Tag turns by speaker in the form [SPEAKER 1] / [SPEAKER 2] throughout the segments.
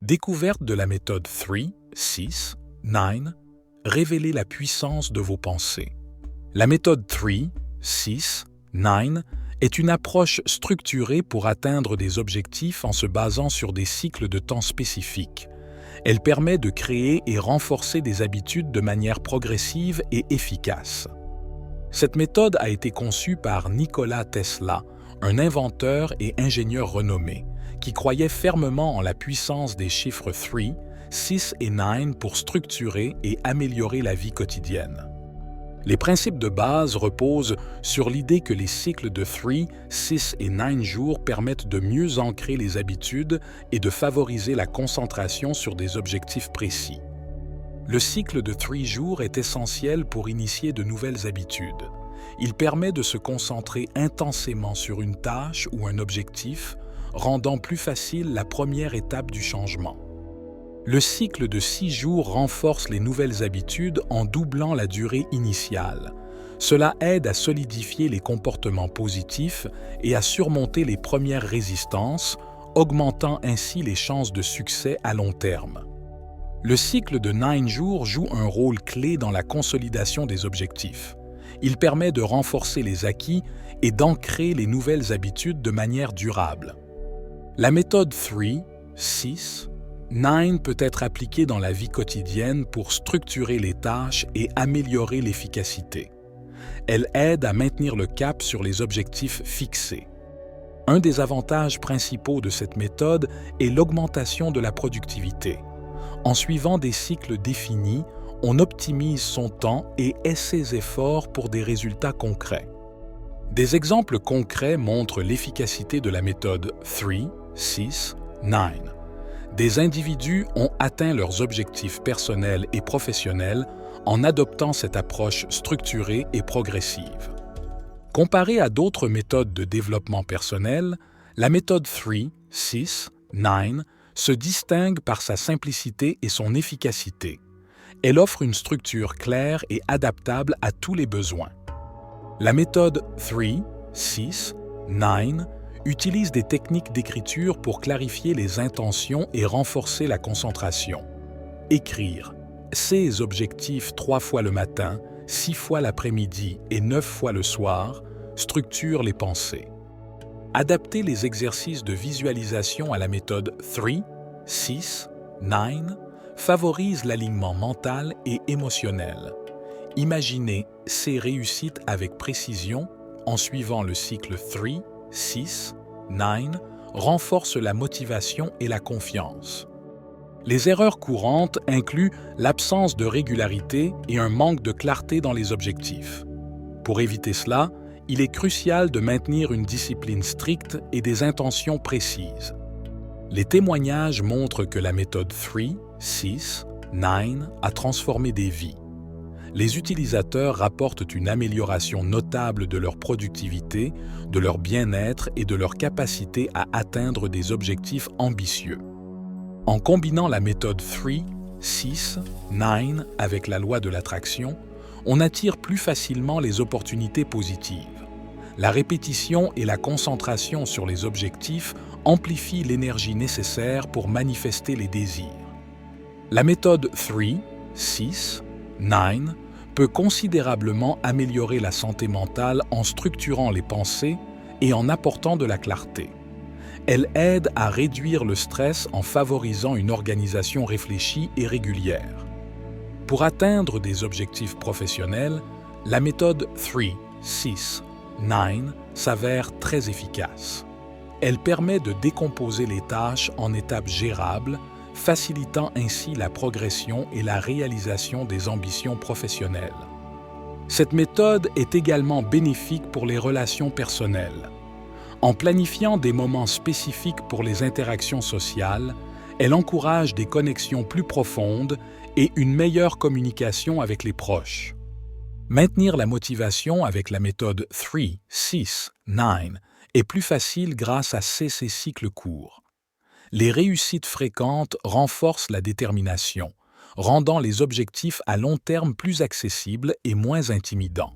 [SPEAKER 1] Découverte de la méthode 3, 6, 9, révélez la puissance de vos pensées. La méthode 3, 6, 9 est une approche structurée pour atteindre des objectifs en se basant sur des cycles de temps spécifiques. Elle permet de créer et renforcer des habitudes de manière progressive et efficace. Cette méthode a été conçue par Nikola Tesla, un inventeur et ingénieur renommé, qui croyait fermement en la puissance des chiffres 3, 6 et 9 pour structurer et améliorer la vie quotidienne. Les principes de base reposent sur l'idée que les cycles de 3, 6 et 9 jours permettent de mieux ancrer les habitudes et de favoriser la concentration sur des objectifs précis. Le cycle de 3 jours est essentiel pour initier de nouvelles habitudes. Il permet de se concentrer intensément sur une tâche ou un objectif, rendant plus facile la première étape du changement. Le cycle de 6 jours renforce les nouvelles habitudes en doublant la durée initiale. Cela aide à solidifier les comportements positifs et à surmonter les premières résistances, augmentant ainsi les chances de succès à long terme. Le cycle de 9 jours joue un rôle clé dans la consolidation des objectifs. Il permet de renforcer les acquis et d'ancrer les nouvelles habitudes de manière durable. La méthode 3, 6, 9 peut être appliquée dans la vie quotidienne pour structurer les tâches et améliorer l'efficacité. Elle aide à maintenir le cap sur les objectifs fixés. Un des avantages principaux de cette méthode est l'augmentation de la productivité. En suivant des cycles définis, on optimise son temps et est ses efforts pour des résultats concrets. Des exemples concrets montrent l'efficacité de la méthode 3, 6, 9. Des individus ont atteint leurs objectifs personnels et professionnels en adoptant cette approche structurée et progressive. Comparée à d'autres méthodes de développement personnel, la méthode 3, 6, 9 se distingue par sa simplicité et son efficacité. Elle offre une structure claire et adaptable à tous les besoins. La méthode 3, 6, 9 utilise des techniques d'écriture pour clarifier les intentions et renforcer la concentration. Écrire ses objectifs 3 fois le matin, 6 fois l'après-midi et 9 fois le soir structure les pensées. Adapter les exercices de visualisation à la méthode 3, 6, 9 favorise l'alignement mental et émotionnel. Imaginez ces réussites avec précision en suivant le cycle 3, 6, 9 renforce la motivation et la confiance. Les erreurs courantes incluent l'absence de régularité et un manque de clarté dans les objectifs. Pour éviter cela, il est crucial de maintenir une discipline stricte et des intentions précises. Les témoignages montrent que la méthode 3, 6, 9 a transformé des vies. Les utilisateurs rapportent une amélioration notable de leur productivité, de leur bien-être et de leur capacité à atteindre des objectifs ambitieux. En combinant la méthode 3, 6, 9 avec la loi de l'attraction, on attire plus facilement les opportunités positives. La répétition et la concentration sur les objectifs amplifient l'énergie nécessaire pour manifester les désirs. La méthode 3, 6, 9 peut considérablement améliorer la santé mentale en structurant les pensées et en apportant de la clarté. Elle aide à réduire le stress en favorisant une organisation réfléchie et régulière. Pour atteindre des objectifs professionnels, la méthode 3, 6, 9 s'avère très efficace. Elle permet de décomposer les tâches en étapes gérables, facilitant ainsi la progression et la réalisation des ambitions professionnelles. Cette méthode est également bénéfique pour les relations personnelles. En planifiant des moments spécifiques pour les interactions sociales, elle encourage des connexions plus profondes et une meilleure communication avec les proches. Maintenir la motivation avec la méthode 3, 6, 9 est plus facile grâce à ces cycles courts. Les réussites fréquentes renforcent la détermination, rendant les objectifs à long terme plus accessibles et moins intimidants.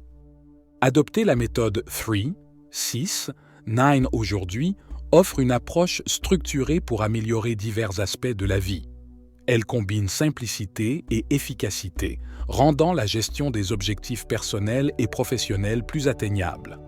[SPEAKER 1] Adopter la méthode 3, 6, 9 aujourd'hui offre une approche structurée pour améliorer divers aspects de la vie. Elle combine simplicité et efficacité, rendant la gestion des objectifs personnels et professionnels plus atteignable.